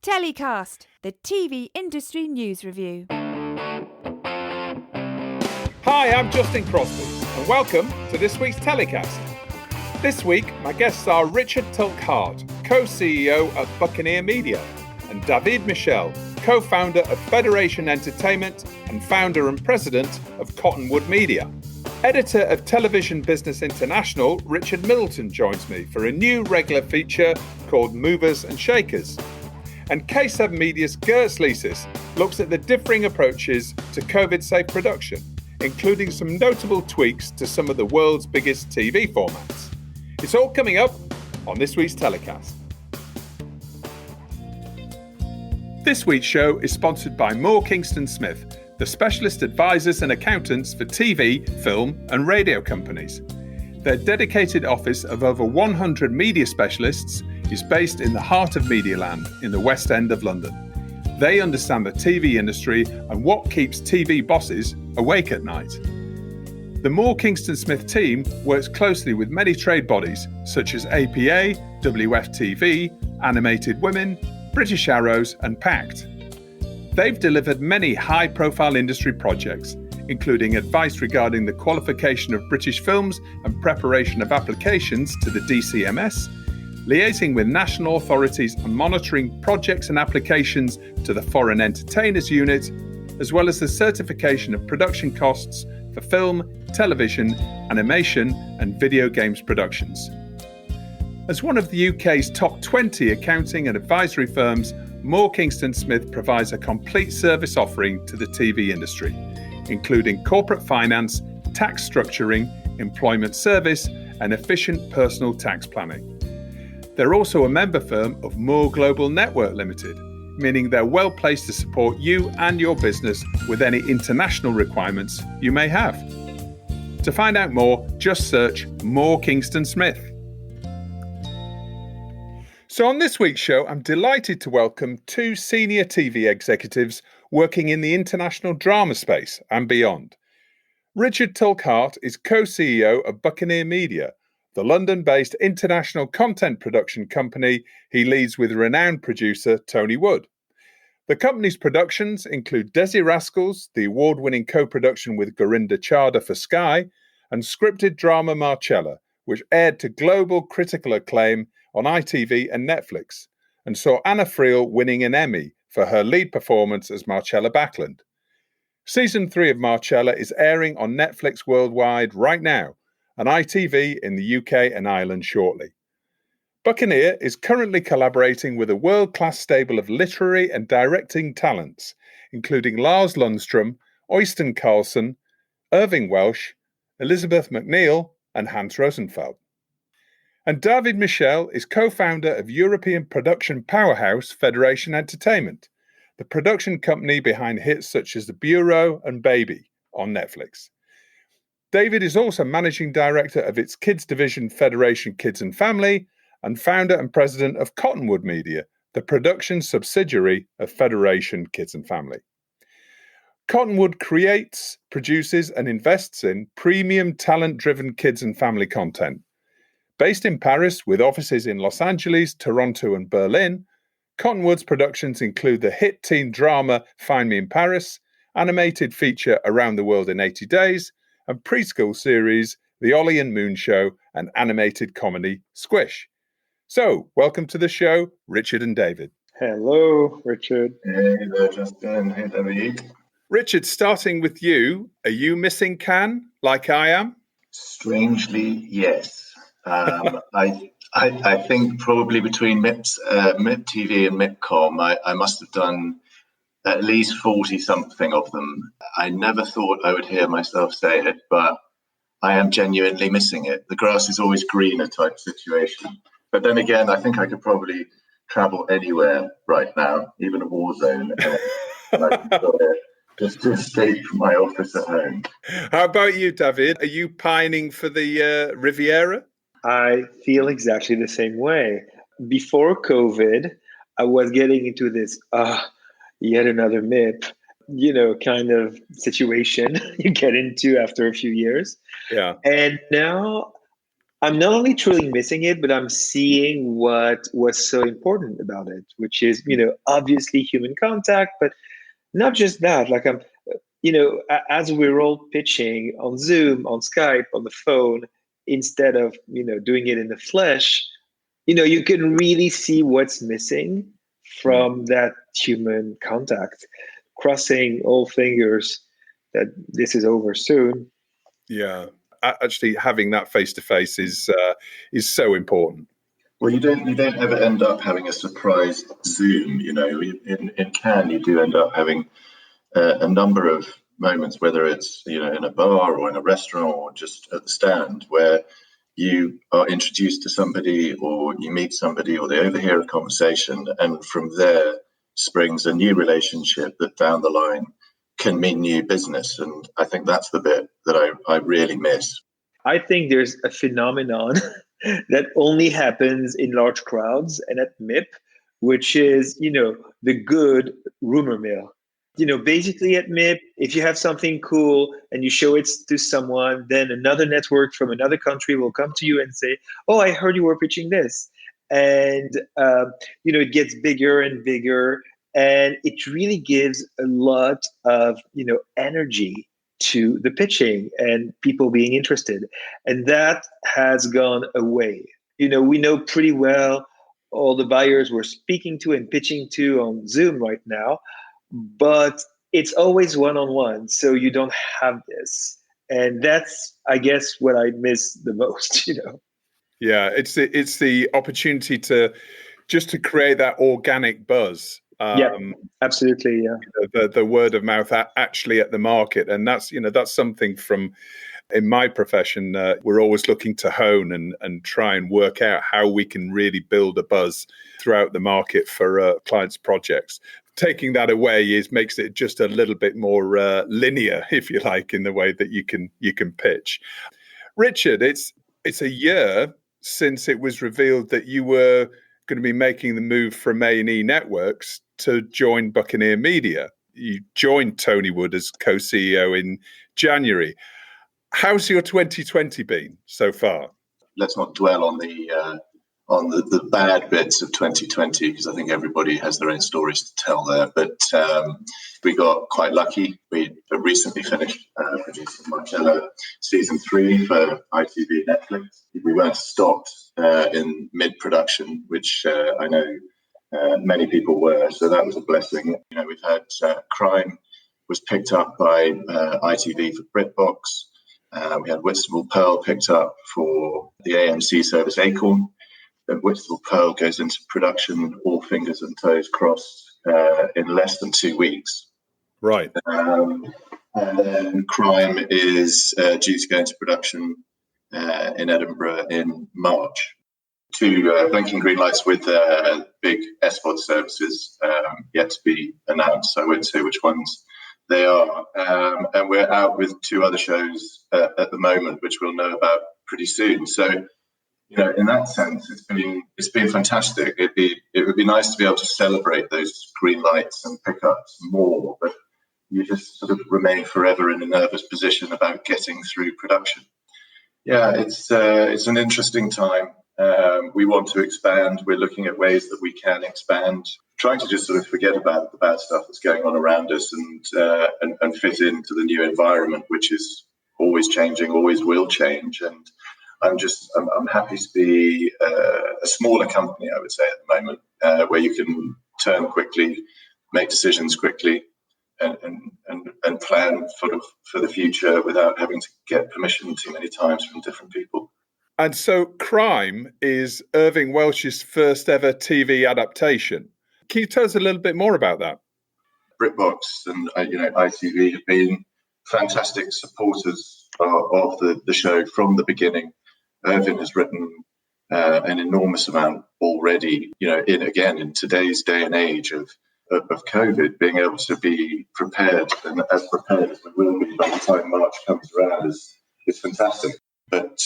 TellyCast, the TV industry news review. Hi, I'm Justin Crosby, and welcome to this week's TellyCast. This week, my guests are Richard Tulk-Hart, co-CEO of Buccaneer Media, and David Michel, co-founder of Federation Entertainment and founder and president of Cottonwood Media. Editor of Television Business International, Richard Middleton joins me for a new regular feature called Movers and Shakers. And K7 Media's Girts Licis looks at the differing approaches to COVID-safe production, including some notable tweaks to some of the world's biggest TV formats. It's all coming up on this week's TellyCast. This week's show is sponsored by Moore Kingston Smith, the specialist advisors and accountants for TV, film and radio companies. Their dedicated office of over 100 media specialists is based in the heart of Medialand in the West End of London. They understand the TV industry and what keeps TV bosses awake at night. The Moore Kingston Smith team works closely with many trade bodies such as APA, WFTV, Animated Women, British Arrows and PACT. They've delivered many high-profile industry projects, including advice regarding the qualification of British films and preparation of applications to the DCMS, liaising with national authorities and monitoring projects and applications to the Foreign Entertainers Unit, as well as the certification of production costs for film, television, animation and video games productions. As one of the UK's top 20 accounting and advisory firms, Moore Kingston Smith provides a complete service offering to the TV industry, including corporate finance, tax structuring, employment service, and efficient personal tax planning. They're also a member firm of Moore Global Network Limited, meaning they're well placed to support you and your business with any international requirements you may have. To find out more, just search Moore Kingston Smith. So on this week's show, I'm delighted to welcome two senior TV executives working in the international drama space and beyond. Richard Tulk-Hart is co-CEO of Buccaneer Media, the London-based international content production company he leads with renowned producer Tony Wood. The company's productions include Desi Rascals, the award-winning co-production with Gurinder Chadha for Sky, and scripted drama Marcella, which aired to global critical acclaim on ITV and Netflix, and saw Anna Friel winning an Emmy for her lead performance as Marcella Backlund. Season 3 of Marcella is airing on Netflix worldwide right now, and ITV in the UK and Ireland shortly. Buccaneer is currently collaborating with a world-class stable of literary and directing talents, including Lars Lundstrom, Øystein Carlsen, Irving Welsh, Elizabeth McNeil, and Hans Rosenfeld. And David Michel is co-founder of European production powerhouse Federation Entertainment, the production company behind hits such as The Bureau and Baby on Netflix. David is also managing director of its kids division Federation Kids and Family and founder and president of Cottonwood Media, the production subsidiary of Federation Kids and Family. Cottonwood creates, produces and invests in premium talent-driven kids and family content. Based in Paris with offices in Los Angeles, Toronto and Berlin, Cottonwood's productions include the hit teen drama Find Me in Paris, animated feature Around the World in 80 Days, and preschool series The Ollie and Moon Show and animated comedy Squish. So, welcome to the show, Richard and David. Hello, Richard. Hey there, Justin. Hey, David. Richard, starting with you, are you missing Cannes like I am? Strangely, yes. I think probably between MIP TV and MIPCOM, I must have done at least 40-something of them. I never thought I would hear myself say it, but I am genuinely missing it. The grass is always greener type situation. But then again, I think I could probably travel anywhere right now, even a war zone, and I can enjoy it. Just to escape from my office at home. How about you, David? Are you pining for the Riviera? I feel exactly the same way. Before COVID, I was getting into this, yet another MIP, kind of situation you get into after a few years. Yeah. And now I'm not only truly missing it, but I'm seeing what was so important about it, which is, obviously human contact, but not just that. Like as we're all pitching on Zoom, on Skype, on the phone, instead of, doing it in the flesh, you can really see what's missing from that human contact. Crossing all fingers that this is over soon. Yeah, actually having that face to face is so important. Well, you don't ever end up having a surprise Zoom. In Cannes, you do end up having a number of moments, whether it's in a bar or in a restaurant or just at the stand, where you are introduced to somebody or you meet somebody or they overhear a conversation, and from there springs a new relationship that down the line can mean new business. And I think that's the bit that I really miss. I think there's a phenomenon that only happens in large crowds and at MIP, which is, the good rumor mill. Basically at MIP, if you have something cool and you show it to someone, then another network from another country will come to you and say, "Oh, I heard you were pitching this." And, it gets bigger and bigger. And it really gives a lot of, energy to the pitching and people being interested. And that has gone away. We know pretty well all the buyers we're speaking to and pitching to on Zoom right now, but it's always one-on-one. So you don't have this. And that's, I guess, what I miss the most, Yeah, it's the opportunity to create that organic buzz. Yeah, absolutely. Yeah, the word of mouth actually at the market, and that's something from in my profession. We're always looking to hone and try and work out how we can really build a buzz throughout the market for clients' projects. Taking that away makes it just a little bit more linear, if you like, in the way that you can pitch. Richard, it's a year since it was revealed that you were going to be making the move from A&E Networks to join Buccaneer Media. You joined Tony Wood as co-CEO in January. How's your 2020 been so far? Let's not dwell on the bad bits of 2020, because I think everybody has their own stories to tell there. But we got quite lucky. We recently finished producing Marcello season 3 for ITV Netflix. We weren't stopped in mid-production, which I know many people were, so that was a blessing. We've had Crime was picked up by ITV for BritBox. We had Whitstable Pearl picked up for the AMC service Acorn. Then Whitstable Pearl goes into production, all fingers and toes crossed, in less than 2 weeks. Right. And then Crime is due to go into production in Edinburgh in March. 2 blinking green lights with big SVOD services yet to be announced. I won't say which ones they are. And we're out with 2 other shows at the moment, which we'll know about pretty soon. So, in that sense, it's been fantastic. It would be nice to be able to celebrate those green lights and pickups more, but you just sort of remain forever in a nervous position about getting through production. Yeah, it's an interesting time. We want to expand. We're looking at ways that we can expand, trying to just sort of forget about the bad stuff that's going on around us and fit into the new environment, which is always changing, always will change. And I'm happy to be a smaller company, I would say, at the moment, where you can turn quickly, make decisions quickly, and plan for the future without having to get permission too many times from different people. And so Crime is Irving Welsh's first ever TV adaptation. Can you tell us a little bit more about that? BritBox and ITV have been fantastic supporters of the show from the beginning. Irving has written an enormous amount already, in today's day and age of COVID, being able to be prepared, and as prepared as we will be by the time March comes around is fantastic. But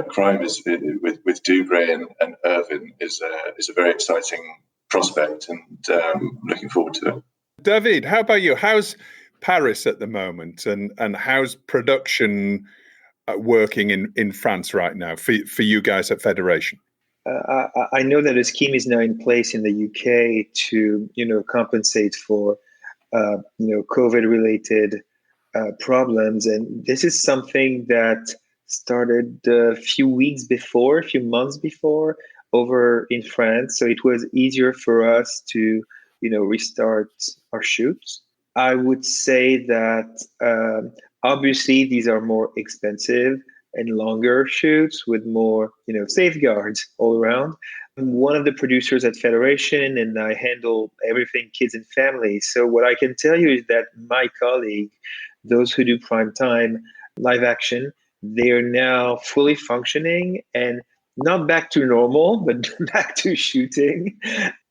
Crime is with Dougray and Irving is a very exciting prospect, and looking forward to it. David, how about you? How's Paris at the moment, and how's production working in France right now for you guys at Federation? I know that a scheme is now in place in the UK to, compensate for, COVID-related problems, and this is something that started a few months before, over in France. So it was easier for us to, restart our shoots. I would say that obviously these are more expensive and longer shoots with more, safeguards all around. I'm one of the producers at Federation, and I handle everything kids and family. So what I can tell you is that my colleague, those who do prime time live action, they are now fully functioning and not back to normal, but back to shooting.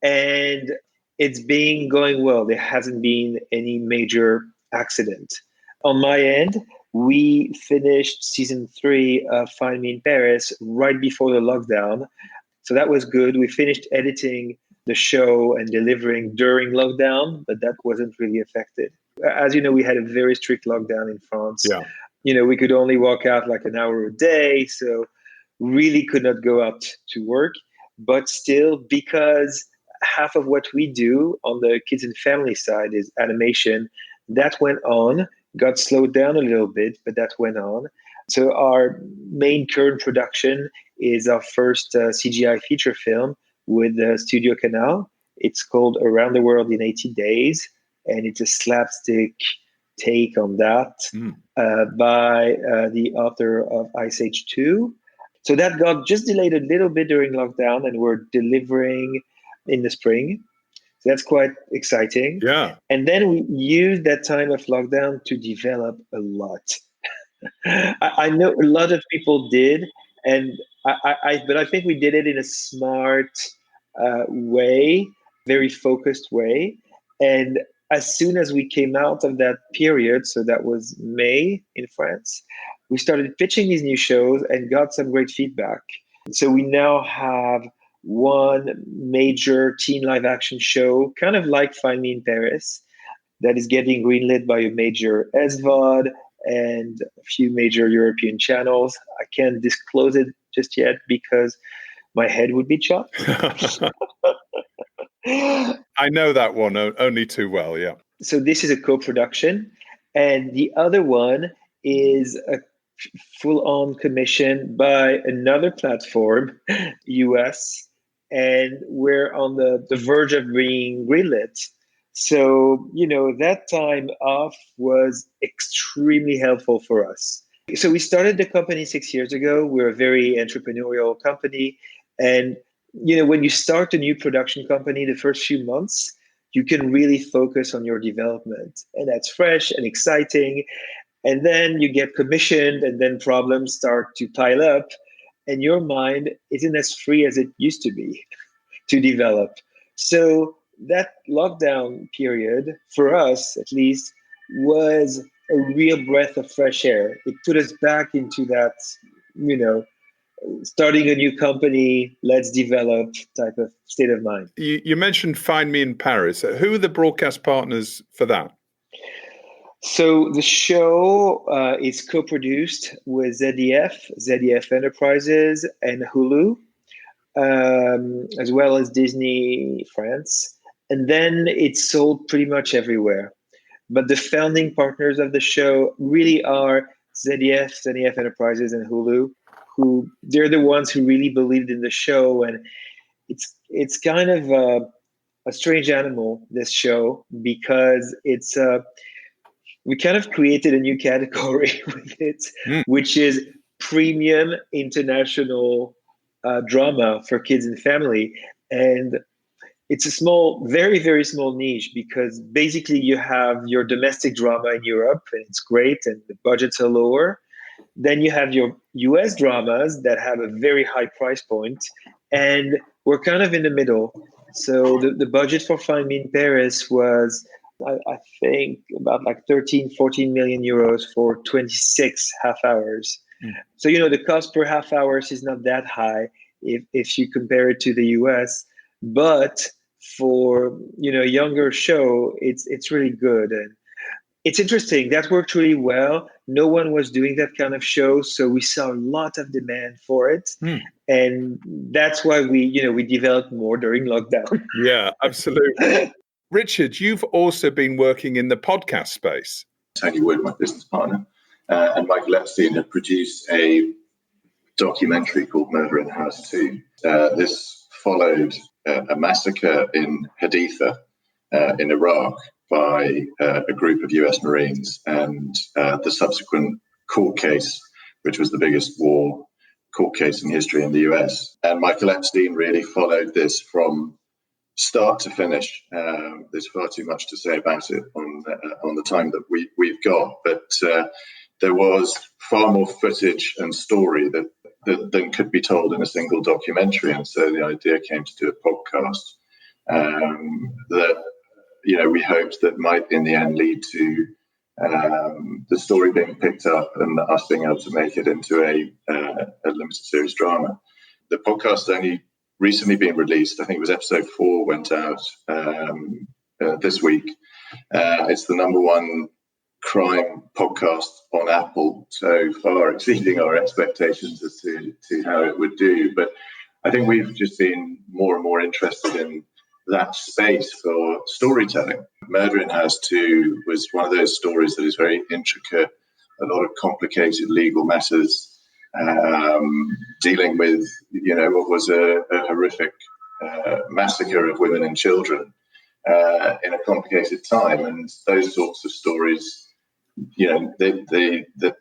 And it's been going well. There hasn't been any major accident. On my end, we finished season 3 of Find Me in Paris right before the lockdown. So that was good. We finished editing the show and delivering during lockdown, but that wasn't really affected. As you know, we had a very strict lockdown in France. Yeah. We could only walk out like an hour a day, so really could not go out to work. But still, because half of what we do on the kids and family side is animation, that went on, got slowed down a little bit, but that went on. So our main current production is our first CGI feature film with Studio Canal. It's called Around the World in 80 Days, and it's a slapstick take on that by the author of Ice Age 2. So that got just delayed a little bit during lockdown, and we're delivering in the spring. So that's quite exciting. Yeah. And then we used that time of lockdown to develop a lot. I know a lot of people did, and but I think we did it in a smart way, very focused way. And as soon as we came out of that period, so that was May in France, we started pitching these new shows and got some great feedback. So we now have one major teen live action show, kind of like Find Me in Paris, that is getting greenlit by a major SVOD and a few major European channels. I can't disclose it just yet because my head would be chopped. I know that one only too well, yeah. So this is a co-production, and the other one is a full-on commission by another platform, US, and we're on the verge of being greenlit. So, that time off was extremely helpful for us. So we started the company 6 years ago. We're a very entrepreneurial company. And, when you start a new production company, the first few months, you can really focus on your development. And that's fresh and exciting. And then you get commissioned, and then problems start to pile up. And your mind isn't as free as it used to be to develop. So that lockdown period, for us at least, was a real breath of fresh air. It put us back into that, starting a new company, let's develop type of state of mind. You mentioned Find Me in Paris. Who are the broadcast partners for that? So the show is co-produced with ZDF Enterprises, and Hulu, as well as Disney France. And then it's sold pretty much everywhere. But the founding partners of the show really are ZDF Enterprises, and Hulu, who they're the ones who really believed in the show. And it's kind of a strange animal, this show, because it's we kind of created a new category with it, which is premium international drama for kids and family. And it's a small, very, very small niche, because basically you have your domestic drama in Europe, and it's great, and the budgets are lower. Then you have your US dramas that have a very high price point, and we're kind of in the middle. So the budget for Find Me in Paris was, I think, about like 14 million euros for 26 half hours. So, the cost per half hours is not that high if you compare it to the US, but for, a younger show, it's really good. And It's interesting. That worked really well. No one was doing that kind of show, so we saw a lot of demand for it, and that's why we developed more during lockdown. Yeah, absolutely. Richard, you've also been working in the podcast space. Tony Wood, my business partner, and Michael Epstein have produced a documentary called Murder in House 2. This followed a massacre in Haditha in Iraq by a group of US Marines, and the subsequent court case, which was the biggest war court case in history in the US. And Michael Epstein really followed this from start to finish. There's far too much to say about it on the time that we've got, but there was far more footage and story than could be told in a single documentary, and so the idea came to do a podcast that we hoped that might in the end lead to the story being picked up and us being able to make it into a limited series drama. The podcast only recently been released. I think it was episode 4 went out this week. It's the number one crime podcast on Apple, so far exceeding our expectations as to how it would do. But I think we've just been more and more interested in that space for storytelling. Murder in House 2 was one of those stories that is very intricate, a lot of complicated legal matters, dealing with what was a horrific massacre of women and children in a complicated time. And those sorts of stories, they're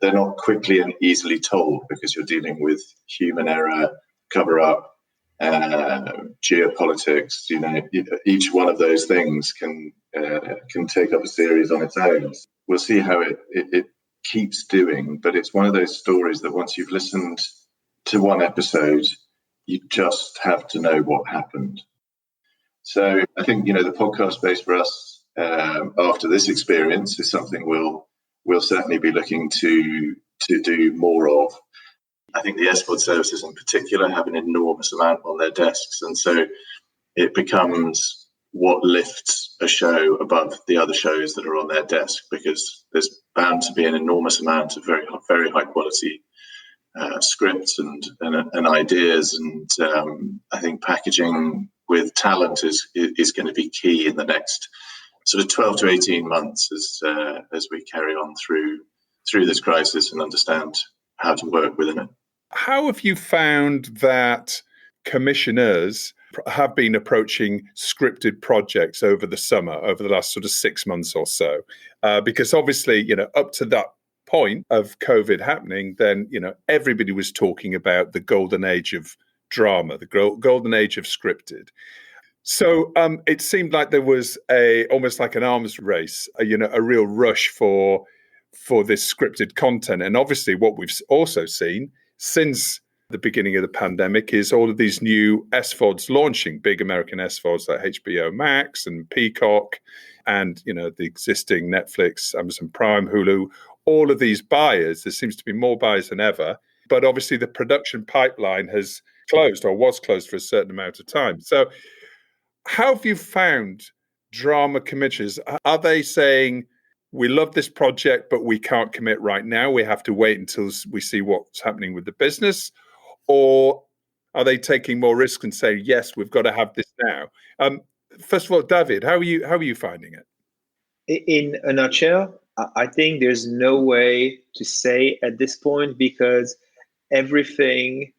not quickly and easily told because you're dealing with human error, cover up, geopolitics. Each one of those things can take up a series on its own. We'll see how it keeps doing, but it's one of those stories that once you've listened to one episode, you just have to know what happened. So I think the podcast space for us after this experience is something we'll certainly be looking to do more of. I think the SVOD services in particular have an enormous amount on their desks, and so it becomes what lifts a show above the other shows that are on their desk, because there's bound to be an enormous amount of very, very high quality scripts and ideas, and I think packaging with talent is going to be key in the next sort of 12 to 18 months as we carry on through this crisis and understand how to work within it. How have you found that commissioners have been approaching scripted projects over the summer, over the last sort of 6 months or so? Because obviously, up to that point of COVID happening, then, everybody was talking about the golden age of drama, the golden age of scripted. So it seemed like there was almost like an arms race, a real rush for this scripted content. And obviously what we've also seen since the beginning of the pandemic is all of these new SVODs launching, big American SVODs like HBO Max and Peacock and, the existing Netflix, Amazon Prime, Hulu, all of these buyers. There seems to be more buyers than ever. But obviously the production pipeline has closed or was closed for a certain amount of time. So how have you found drama commissioners? Are they saying, we love this project, but we can't commit right now, we have to wait until we see what's happening with the business? Or are they taking more risk and saying, yes, we've got to have this now? First of all, David, how are you finding it? In a nutshell, I think there's no way to say at this point, because everything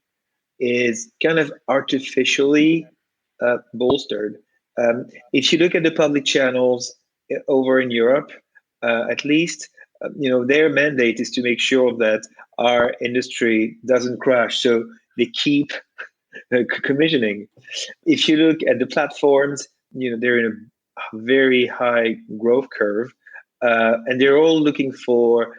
is kind of artificially bolstered. If you look at the public channels over in Europe, at least, their mandate is to make sure that our industry doesn't crash. So they keep commissioning. If you look at the platforms, they're in a very high growth curve, and they're all looking for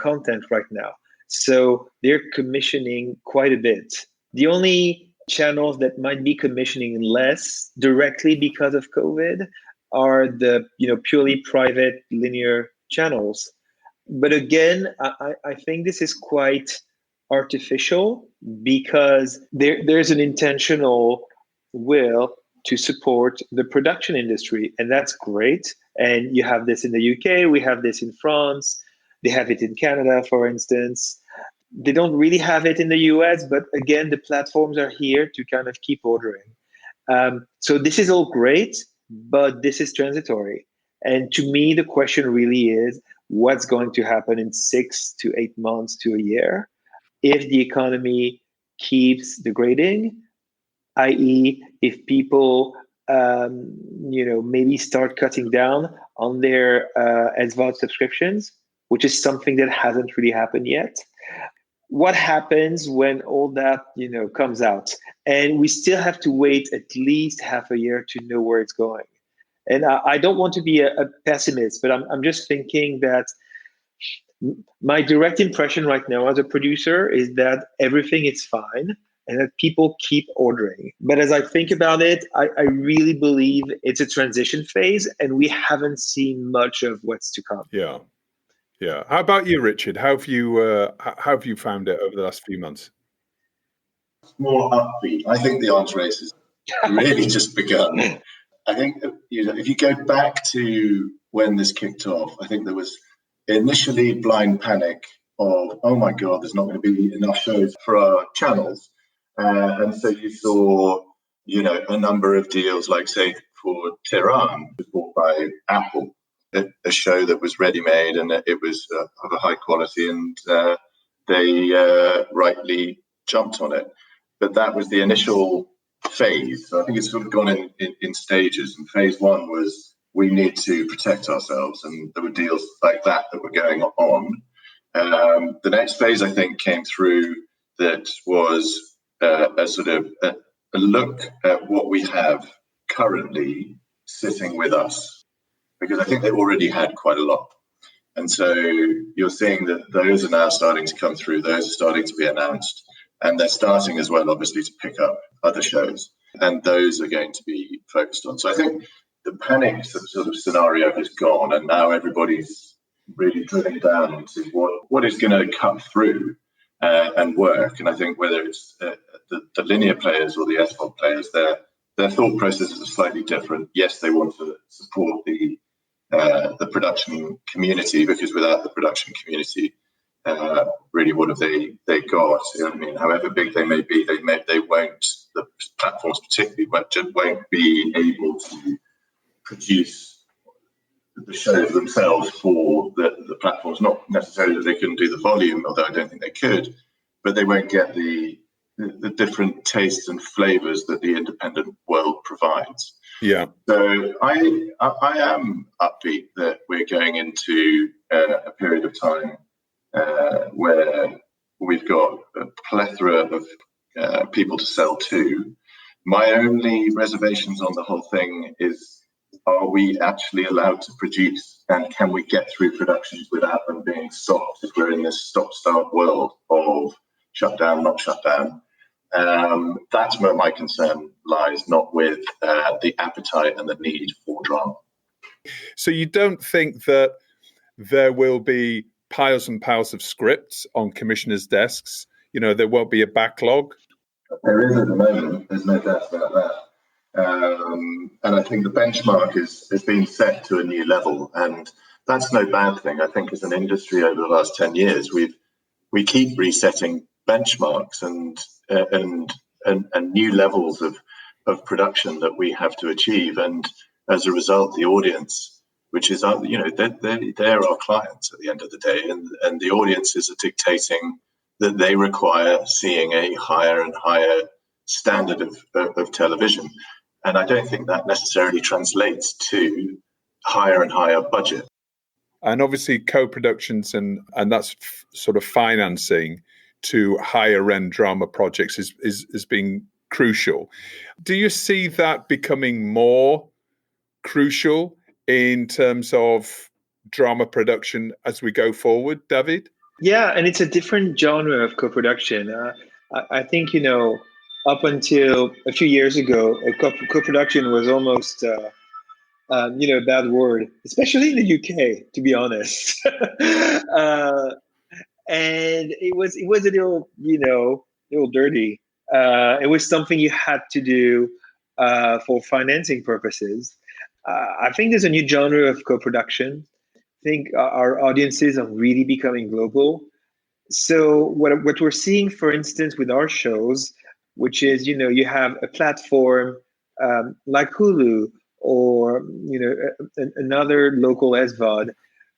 content right now. So they're commissioning quite a bit. The only channels that might be commissioning less directly because of COVID are the purely private linear channels. But again, I think this is quite artificial, because there's an intentional will to support the production industry, and that's great. And you have this in the UK, we have this in France, they have it in Canada, for instance. They don't really have it in the US, but again, the platforms are here to kind of keep ordering. So this is all great, but this is transitory. And to me, the question really is what's going to happen in 6 to 8 months to a year if the economy keeps degrading, i.e., if people maybe start cutting down on their SVOD subscriptions, which is something that hasn't really happened yet. What happens when all that comes out? And we still have to wait at least half a year to know where it's going. And I don't want to be a pessimist, but I'm just thinking that my direct impression right now as a producer is that everything is fine and that people keep ordering. But as I think about it, I really believe it's a transition phase and we haven't seen much of what's to come. Yeah. Yeah. How about you, Richard? How have you found it over the last few months? More upbeat. I think the arms race has really just begun. I think if you go back to when this kicked off, I think there was initially blind panic of, oh my God, there's not going to be enough shows for our channels. And so you saw, a number of deals, like say for Tehran, was bought by Apple, a show that was ready-made and it was of a high quality, and they rightly jumped on it. But that was the initial phase. So I think it's sort of gone in stages. And phase one was we need to protect ourselves, and there were deals like that were going on. The next phase, I think, came through that was a sort of a look at what we have currently sitting with us, because I think they already had quite a lot. And so you're seeing that those are now starting to come through. Those are starting to be announced. And they're starting as well, obviously, to pick up other shows. And those are going to be focused on. So I think the panic sort of scenario has gone, and now everybody's really drilling down into what is going to cut through and work. And I think whether it's the linear players or the SVOD players, their thought processes are slightly different. Yes, they want to support the production community, because without the production community, really, what have they got? I mean, however big they may be, they won't. The platforms particularly won't be able to produce the shows themselves for the platforms. Not necessarily that they couldn't do the volume, although I don't think they could, but they won't get the different tastes and flavors that the independent world provides. Yeah. So I am upbeat that we're going into a period of time where we've got a plethora of people to sell to. My only reservations on the whole thing is, are we actually allowed to produce, and can we get through productions without them being stopped? If we're in this stop-start world of shut down, not shut down, that's where my concern lies, not with the appetite and the need for drama. So you don't think that there will be piles and piles of scripts on commissioners' desks? There won't be a backlog? There is at the moment. There's no doubt about that. And I think the benchmark has been set to a new level, and that's no bad thing. I think as an industry over the last 10 years, we keep resetting benchmarks and new levels of production that we have to achieve. And as a result, the audience, which is, they're our clients at the end of the day, and the audiences are dictating that they require seeing a higher and higher standard of television. And I don't think that necessarily translates to higher and higher budget. And obviously co-productions and that's sort of financing to higher end drama projects is being crucial. Do you see that becoming more crucial in terms of drama production as we go forward, David? Yeah, and it's a different genre of co-production. I think, up until a few years ago, co-production was almost, a bad word, especially in the UK, to be honest. And it was a little dirty. It was something you had to do for financing purposes. I think there's a new genre of co-production. I think our audiences are really becoming global. So what we're seeing, for instance, with our shows, which is, you have a platform like Hulu or, another local SVOD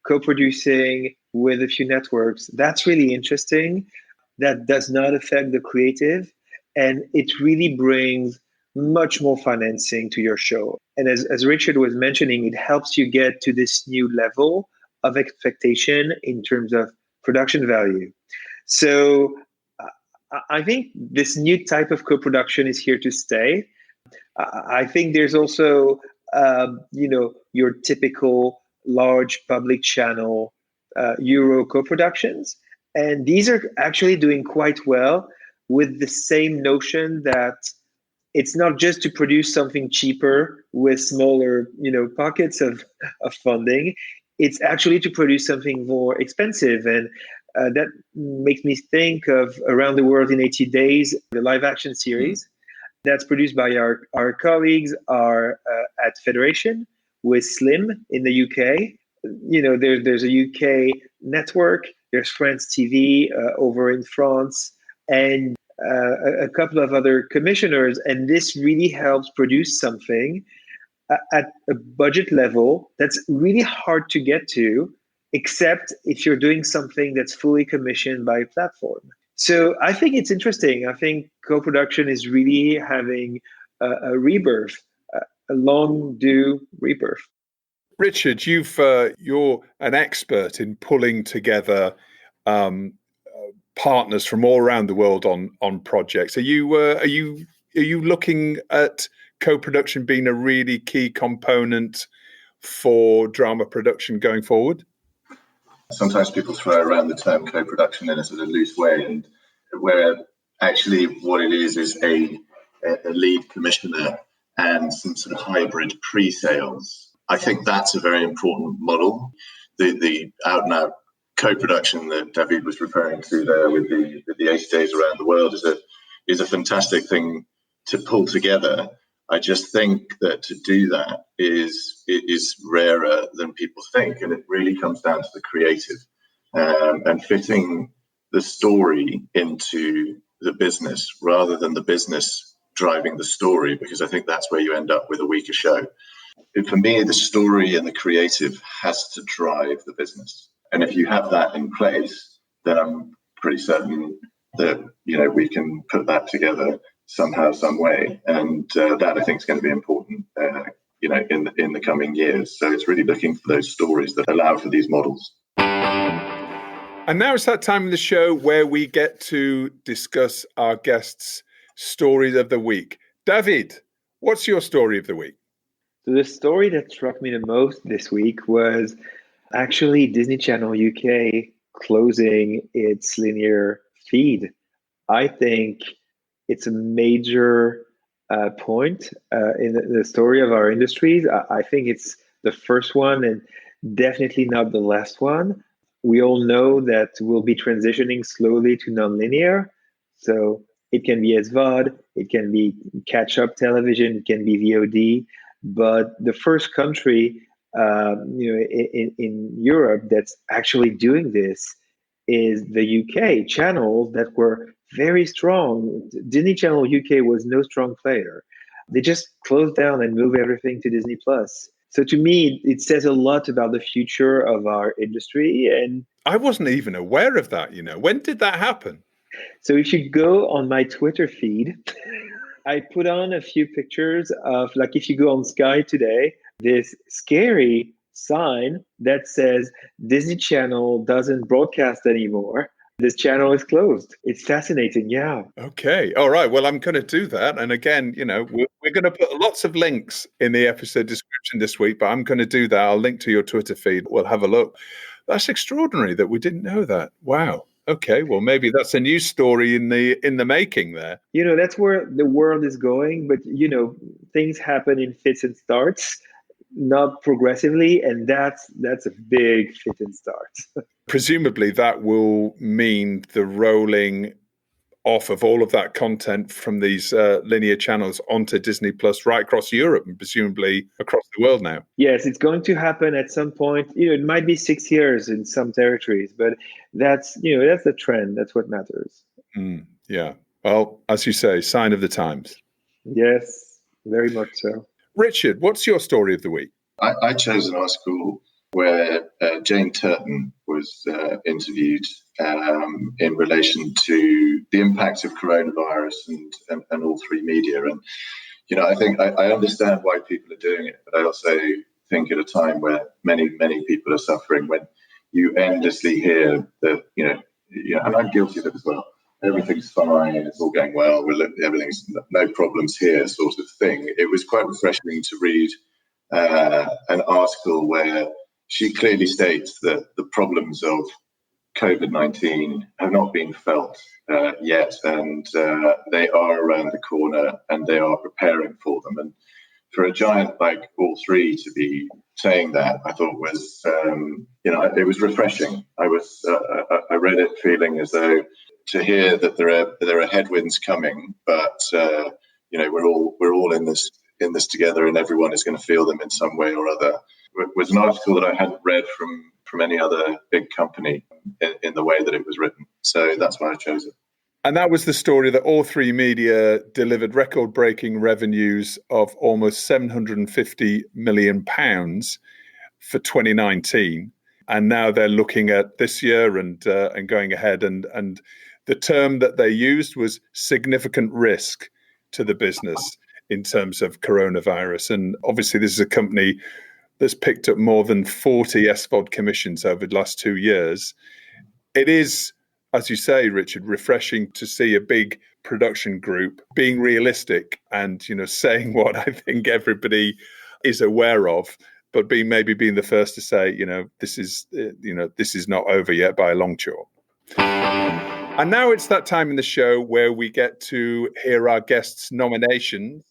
co-producing with a few networks. That's really interesting. That does not affect the creative, and it really brings much more financing to your show. And as Richard was mentioning, it helps you get to this new level of expectation in terms of production value. So I think this new type of co-production is here to stay. I think there's also, your typical large public channel Euro co-productions. And these are actually doing quite well with the same notion that it's not just to produce something cheaper with smaller, pockets of funding. It's actually to produce something more expensive. And that makes me think of Around the World in 80 Days, the live action series that's produced by our colleagues at Federation with Slim in the UK. There's a UK network, there's France TV over in France, and a couple of other commissioners. And this really helps produce something at a budget level that's really hard to get to, except if you're doing something that's fully commissioned by a platform. So I think it's interesting. I think co-production is really having a rebirth, a long due rebirth. Richard, you're an expert in pulling together partners from all around the world on projects. Are you looking at co-production being a really key component for drama production going forward? Sometimes people throw around the term co-production in a sort of loose way, and where actually what it is a lead commissioner and some sort of hybrid pre-sales. I think that's a very important model. The out-and-out co-production that David was referring to there with the 80 Days Around the World is a fantastic thing to pull together. I just think that to do that is rarer than people think, and it really comes down to the creative and fitting the story into the business rather than the business driving the story, because I think that's where you end up with a weaker show. For me, the story and the creative has to drive the business. And if you have that in place, then I'm pretty certain that, we can put that together somehow, some way. And that I think is going to be important, in the coming years. So it's really looking for those stories that allow for these models. And now it's that time of the show where we get to discuss our guests' stories of the week. David, what's your story of the week? So the story that struck me the most this week was actually Disney Channel UK closing its linear feed. I think it's a major point in the story of our industries. I think it's the first one and definitely not the last one. We all know that we'll be transitioning slowly to nonlinear. So it can be SVOD, it can be catch-up television, it can be VOD. But the first country, in Europe that's actually doing this is the UK. Channels that were very strong. Disney Channel UK was no strong player. They just closed down and moved everything to Disney Plus. So to me, it says a lot about the future of our industry. And I wasn't even aware of that. When did that happen? So if you go on my Twitter feed, I put on a few pictures of, like, if you go on Sky today, this scary sign that says Disney Channel doesn't broadcast anymore. This channel is closed. It's fascinating. Yeah. Okay. All right. Well, I'm going to do that. And again, we're going to put lots of links in the episode description this week, but I'm going to do that. I'll link to your Twitter feed. We'll have a look. That's extraordinary that we didn't know that. Wow. Okay. Well, maybe that's a news story in the making there. That's where the world is going. But, things happen in fits and starts, not progressively. And that's a big fit and start. Presumably that will mean the rolling off of all of that content from these linear channels onto Disney Plus right across Europe and presumably across the world now. Yes, it's going to happen at some point. It might be 6 years in some territories, but that's the trend. That's what matters. Yeah. Well, as you say, sign of the times. Yes, very much so. Richard, what's your story of the week? I chose an article where Jane Turton was interviewed in relation to the impact of coronavirus and All3Media. And, I think I understand why people are doing it, but I also think at a time where many, many people are suffering, when you endlessly hear that, and I'm guilty of it as well, everything's fine, it's all going well, everything's no problems here sort of thing. It was quite refreshing to read an article where she clearly states that the problems of COVID-19 have not been felt yet, and they are around the corner and they are preparing for them. And for a giant like All3 to be saying that, I thought was, it was refreshing. I read it feeling as though to hear that there are headwinds coming, but we're all in this together, and everyone is going to feel them in some way or other. It was an article that I hadn't read from any other big company in the way that it was written. So that's why I chose it. And that was the story that All3Media delivered record-breaking revenues of almost £750 million for 2019. And now they're looking at this year and going ahead. And the term that they used was significant risk to the business in terms of coronavirus. And obviously, this is a company that's picked up more than 40 SVOD commissions over the last 2 years. It is, as you say, Richard, refreshing to see a big production group being realistic and, saying what I think everybody is aware of, but being the first to say, this is not over yet by a long chalk. And now it's that time in the show where we get to hear our guests' nominations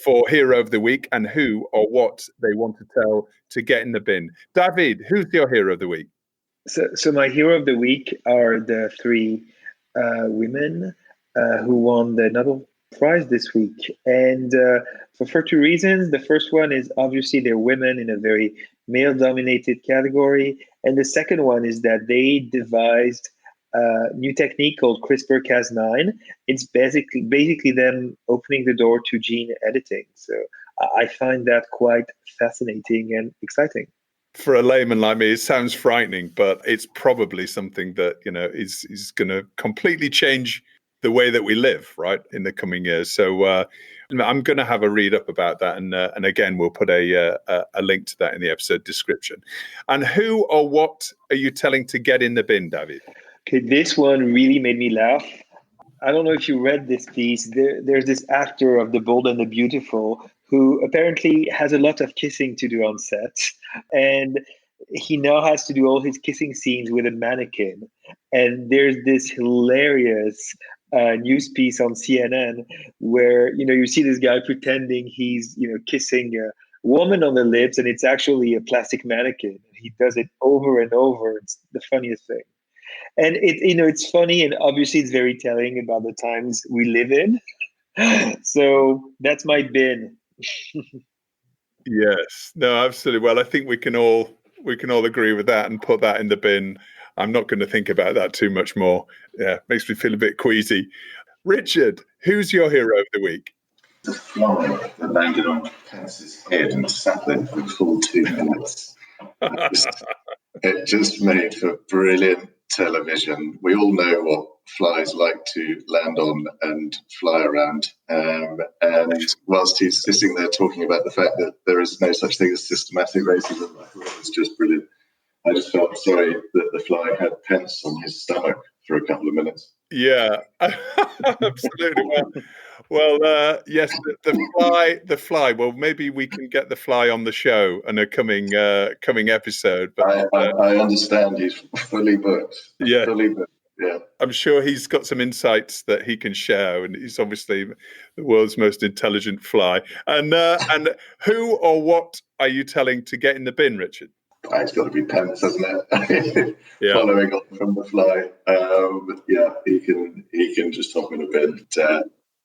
for Hero of the Week and who or what they want to tell to get in the bin. David, who's your Hero of the Week? So my Hero of the Week are the three women who won the Nobel Prize this week. And for two reasons. The first one is obviously they're women in a very male-dominated category. And the second one is that they devised a new technique called CRISPR-Cas9. It's basically them opening the door to gene editing. So I find that quite fascinating and exciting. For a layman like me, it sounds frightening, but it's probably something that, is going to completely change the way that we live, right, in the coming years. So I'm going to have a read up about that. And again, we'll put a link to that in the episode description. And who or what are you telling to get in the bin, David? Okay, this one really made me laugh. I don't know if you read this piece. There's this actor of The Bold and the Beautiful who apparently has a lot of kissing to do on set. And he now has to do all his kissing scenes with a mannequin. And there's this hilarious news piece on CNN where, you see this guy pretending he's, kissing a woman on the lips, and it's actually a plastic mannequin. He does it over and over. It's the funniest thing. And it's funny, and obviously it's very telling about the times we live in. So that's my bin. Yes, no, absolutely. Well, I think we can all agree with that and put that in the bin. I'm not going to think about that too much more. Yeah, makes me feel a bit queasy. Richard, who's your hero of the week? The fly that landed on Pence's head and sat there for a full 2 minutes. It just made for brilliant television. We all know what flies like to land on and fly around. And whilst he's sitting there talking about the fact that there is no such thing as systematic racism, I thought it was just brilliant. I just felt sorry that the fly had Pence on his stomach for a couple of minutes. Yeah, absolutely. Well, yes, the fly. Well, maybe we can get the fly on the show in a coming episode. But I understand he's fully booked. Yeah, fully booked. Yeah, I'm sure he's got some insights that he can share, and he's obviously the world's most intelligent fly. And who or what are you telling to get in the bin, Richard? It's got to be Pence, hasn't it? Yeah. Following on from the fly. He can just hop in a bed.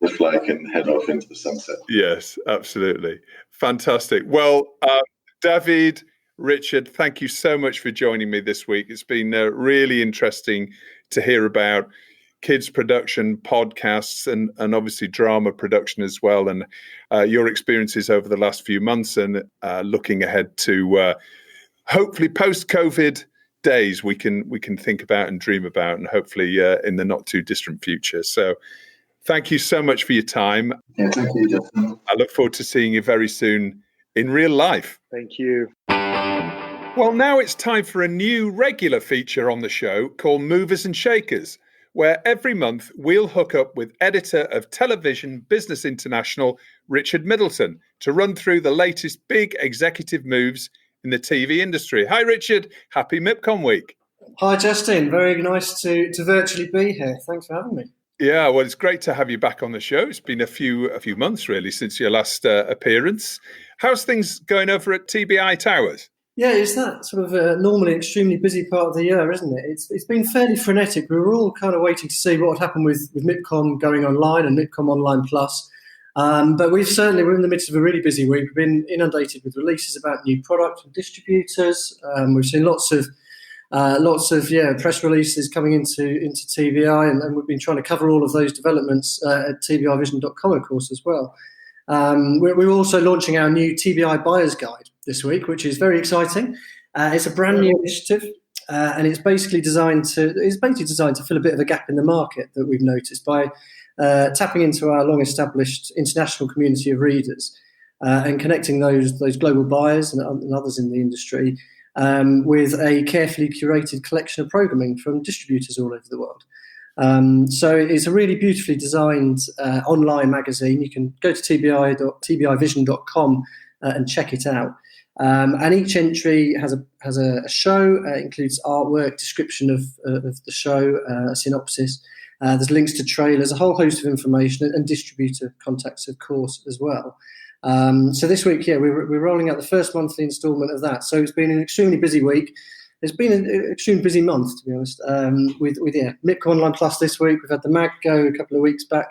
The fly can head off into the sunset. Yes, absolutely. Fantastic. Well, David, Richard, thank you so much for joining me this week. It's been really interesting to hear about kids production, podcasts, and obviously drama production as well, and your experiences over the last few months, and looking ahead to hopefully post-COVID days we can think about and dream about, and hopefully in the not too distant future. So thank you so much for your time. Yeah, thank you, Justin. I look forward to seeing you very soon in real life. Thank you. Well, now it's time for a new regular feature on the show called Movers and Shakers, where every month we'll hook up with editor of Television Business International, Richard Middleton, to run through the latest big executive moves in the TV industry. Hi, Richard. Happy MIPCOM week. Hi, Justin. Very nice to virtually be here. Thanks for having me. Yeah, well, it's great to have you back on the show. It's been a few months, really, since your last appearance. How's things going over at TBI Towers? Yeah, it's that sort of normally extremely busy part of the year, isn't it? It's been fairly frenetic. We were all kind of waiting to see what would happen with MIPCOM going online and MIPCOM Online Plus. But we're in the midst of a really busy week. We've been inundated with releases about new products and distributors. We've seen lots of press releases coming into TBI, and we've been trying to cover all of those developments at tbivision.com, of course, as well. We're also launching our new TBI Buyer's Guide this week, which is very exciting. It's a brand new initiative, and it's basically designed to fill a bit of a gap in the market that we've noticed by tapping into our long-established international community of readers and connecting those global buyers and others in the industry with a carefully curated collection of programming from distributors all over the world. So it's a really beautifully designed online magazine. You can go to tbivision.com and check it out. And each entry has a show. Includes artwork, description of the show, a synopsis. There's links to trailers, a whole host of information, and distributor contacts, of course, as well. So this week, we're rolling out the first monthly instalment of that. So it's been an extremely busy week. It's been an extremely busy month, to be honest. With MIPCOM Online Plus this week. We've had the mag go a couple of weeks back.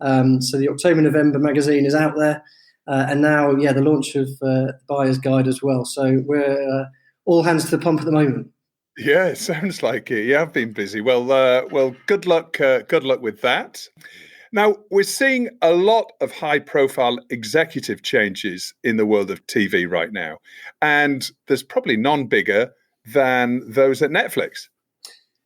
So the October-November magazine is out there. And now, the launch of the Buyer's Guide as well. So we're all hands to the pump at the moment. Yeah, it sounds like it. You have been busy. Well, good luck. Good luck with that. Now, we're seeing a lot of high-profile executive changes in the world of TV right now, and there's probably none bigger than those at Netflix.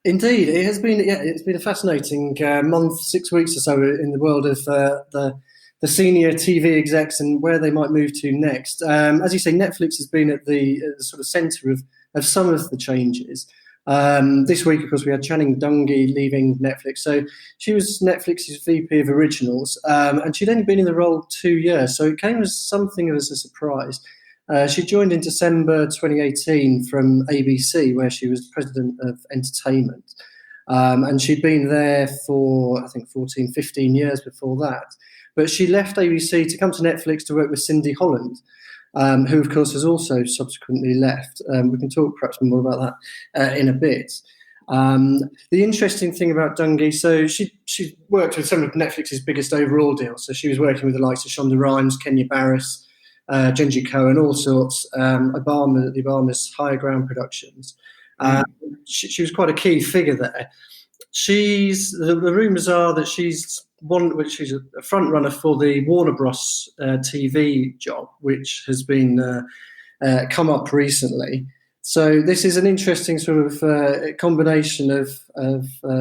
Indeed, it has been. Yeah, it's been a fascinating month, 6 weeks or so in the world of the senior TV execs and where they might move to next. As you say, Netflix has been at the sort of centre of some of the changes. This week, of course, we had Channing Dungey leaving Netflix. So she was Netflix's VP of Originals, and she'd only been in the role 2 years. So it came as something of a surprise. She joined in December 2018 from ABC, where she was president of entertainment. And she'd been there for, I think, 14, 15 years before that. But she left ABC to come to Netflix to work with Cindy Holland, who, of course, has also subsequently left. We can talk perhaps more about that in a bit. The interesting thing about Dungey, so she worked with some of Netflix's biggest overall deals. So she was working with the likes of Shonda Rhimes, Kenya Barris, Genji Cohen, all sorts, the Obama's Higher Ground Productions. She was quite a key figure there. The rumours are that she's a front runner for the Warner Bros. TV job, which has been come up recently. So this is an interesting sort of combination of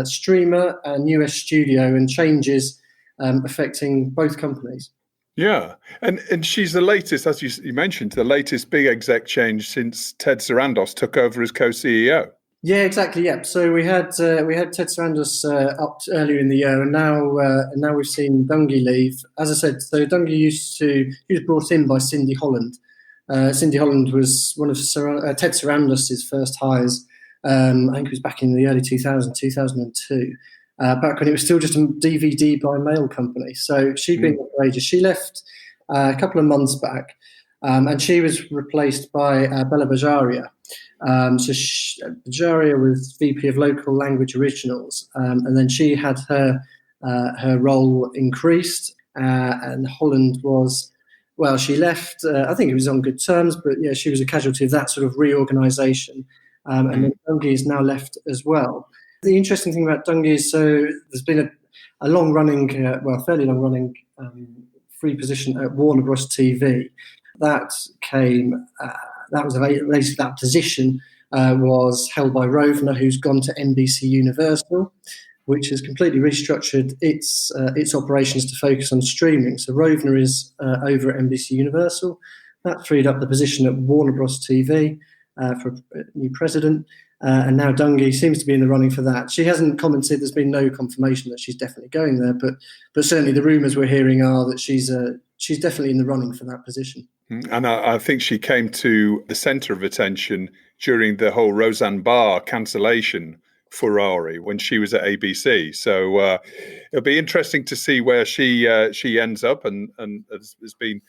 streamer and US studio and changes affecting both companies. Yeah, and she's the latest, as you mentioned, the latest big exec change since Ted Sarandos took over as co-CEO. Yeah, exactly. Yeah, so we had Ted Sarandos up earlier in the year, and now we've seen Dungey leave. As I said, so Dungey he was brought in by Cindy Holland. Cindy Holland was one of Ted Sarandos' first hires. I think it was back in the early 2000s, 2002. Back when it was still just a DVD by mail company. So she'd been there for ages. She left a couple of months back. And she was replaced by Bella Bajaria. Bajaria was VP of Local Language Originals, and then she had her role increased, and Holland was, well, she left, I think it was on good terms, but yeah, she was a casualty of that sort of reorganisation. And then Dungey is now left as well. The interesting thing about Dungey is, so there's been a long-running, fairly long-running free position at Warner Bros. TV. That position was held by Rovner, who's gone to NBC Universal, which has completely restructured its operations to focus on streaming. So Rovner is over at NBC Universal. That freed up the position at Warner Bros. TV for a new president. And now Dungey seems to be in the running for that. She hasn't commented. There's been no confirmation that she's definitely going there, but certainly the rumours we're hearing are that she's definitely in the running for that position. And I think she came to the centre of attention during the whole Roseanne Barr cancellation furore when she was at ABC. So it'll be interesting to see where she ends up. And there's been,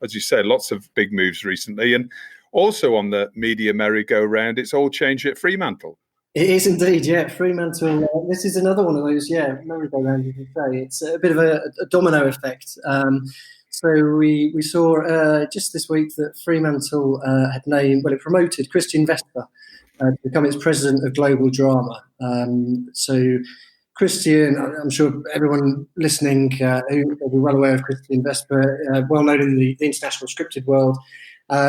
as you said, lots of big moves recently. And also on the media merry-go-round, it's all changed at Fremantle. It is indeed, yeah. Fremantle, this is another one of those, merry-go-round, you can say. It's a bit of a domino effect. So we saw just this week that Fremantle had it promoted Christian Vesper to become its president of global drama. So Christian, I'm sure everyone listening who will be well aware of Christian Vesper, well known in the international scripted world.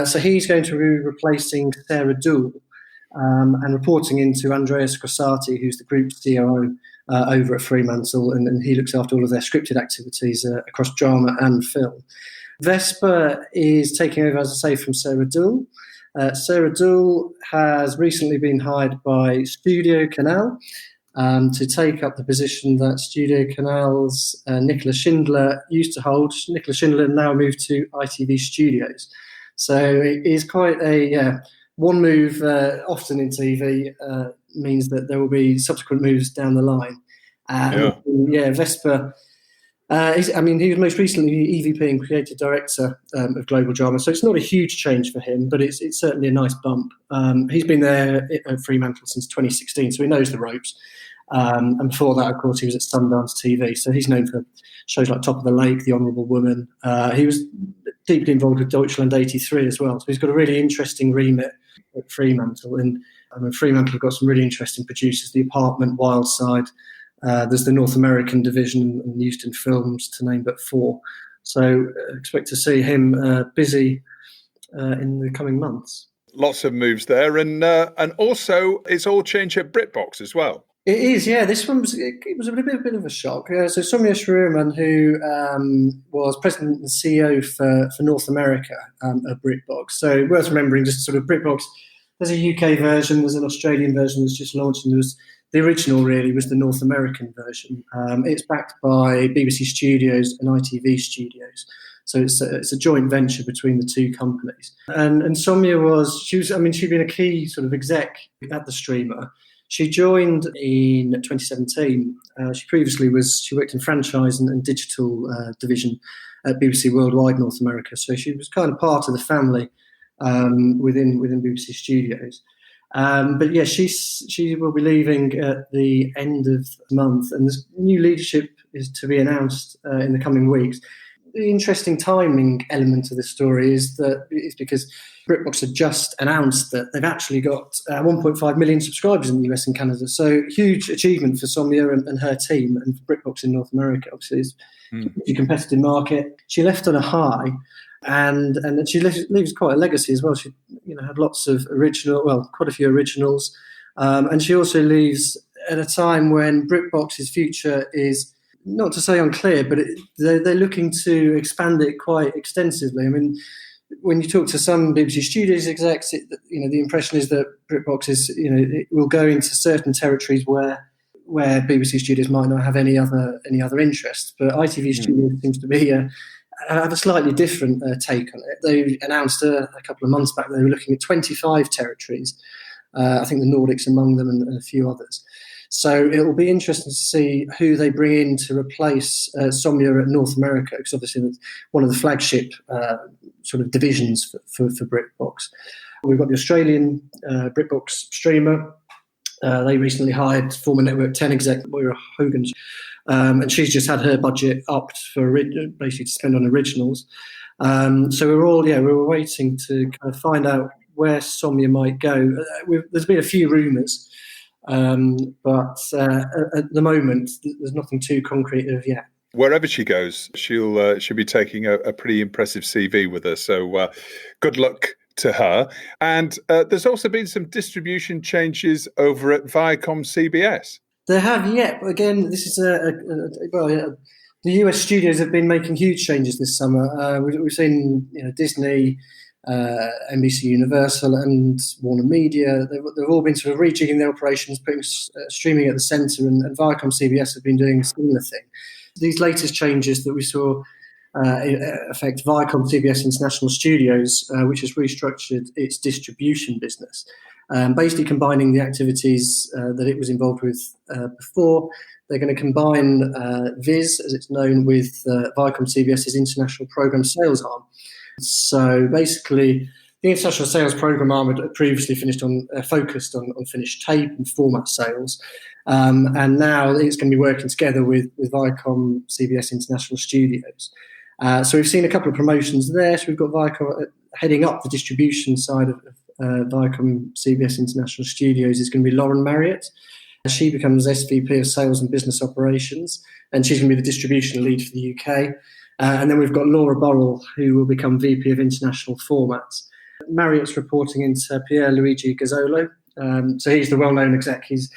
So he's going to be replacing Sarah Doole and reporting into Andreas Grossati, who's the group COO over at Fremantle, and he looks after all of their scripted activities across drama and film. Vesper is taking over, as I say, from Sarah Doole. Sarah Doole has recently been hired by Studio Canal to take up the position that Studio Canal's Nicola Schindler used to hold. Nicola Schindler now moved to ITV Studios. So it is quite a one move often in TV means that there will be subsequent moves down the line. Vesper, he was most recently EVP and creative director of Global Drama, so it's not a huge change for him, but it's certainly a nice bump. He's been there at Fremantle since 2016, so he knows the ropes. And before that, of course, he was at Sundance TV, so he's known for shows like Top of the Lake, The Honourable Woman. He was deeply involved with Deutschland 83 as well, so he's got a really interesting remit at Fremantle. And Fremantle have got some really interesting producers, The Apartment, Wildside. There's the North American division and Houston Films, to name but four. So expect to see him busy in the coming months. Lots of moves there, and also it's all changed at BritBox as well. It is, yeah. This one was a bit of a shock. So Soumya Sriram, who was president and CEO for North America at BritBox. So worth remembering, just sort of BritBox, there's a UK version, there's an Australian version that's just launched, and the original really was the North American version. It's backed by BBC Studios and ITV Studios. So it's a joint venture between the two companies. And Soumya she'd been a key sort of exec at the streamer. She joined in 2017. She previously worked in franchise and digital division at BBC Worldwide North America. So she was kind of part of the family within BBC Studios. But yeah, she will be leaving at the end of the month, and this new leadership is to be announced in the coming weeks. The interesting timing element of this story is because BritBox had just announced that they've actually got 1.5 million subscribers in the US and Canada. So huge achievement for Soumya and her team, and for BritBox in North America. Obviously, it's a competitive market. She left on a high, and she leaves quite a legacy as well. She had lots of quite a few originals, and she also leaves at a time when BritBox's future is, not to say unclear, but they're looking to expand it quite extensively. I mean, when you talk to some BBC Studios execs, the impression is that BritBox it will go into certain territories where BBC Studios might not have any other interest. But ITV Studios seems to be have a slightly different take on it. They announced a couple of months back they were looking at 25 territories. I think the Nordics among them, and a few others. So it will be interesting to see who they bring in to replace Somnia at North America, because obviously that's one of the flagship sort of divisions for BritBox. We've got the Australian BritBox streamer. They recently hired former Network 10 exec Moira Hogan, and she's just had her budget upped for basically to spend on originals. So we're waiting to kind of find out where Somnia might go. There's been a few rumours, but at the moment there's nothing too concrete of yet. Wherever she goes, she'll be taking a pretty impressive CV with her. So good luck to her. And there's also been some distribution changes over at Viacom CBS. There have, yeah. But again, this is the US studios have been making huge changes this summer. We've seen Disney, NBC Universal and Warner Media. They've all been sort of rejigging their operations, putting streaming at the centre, and Viacom CBS have been doing a similar thing. These latest changes that we saw affect Viacom CBS International Studios, which has restructured its distribution business, basically combining the activities that it was involved with before. They're going to combine Viz, as it's known, with Viacom CBS's international program sales arm. So basically, the international sales program arm had previously focused on finished tape and format sales. And now it's going to be working together with Viacom CBS International Studios. So we've seen a couple of promotions there. So we've got Viacom heading up the distribution side of Viacom CBS International Studios is going to be Lauren Marriott. She becomes SVP of Sales and Business Operations, and she's going to be the distribution lead for the UK. And then we've got Laura Burrell, who will become VP of International Formats. Marriott's reporting into Pier Luigi Gazzolo. So he's the well-known exec. He's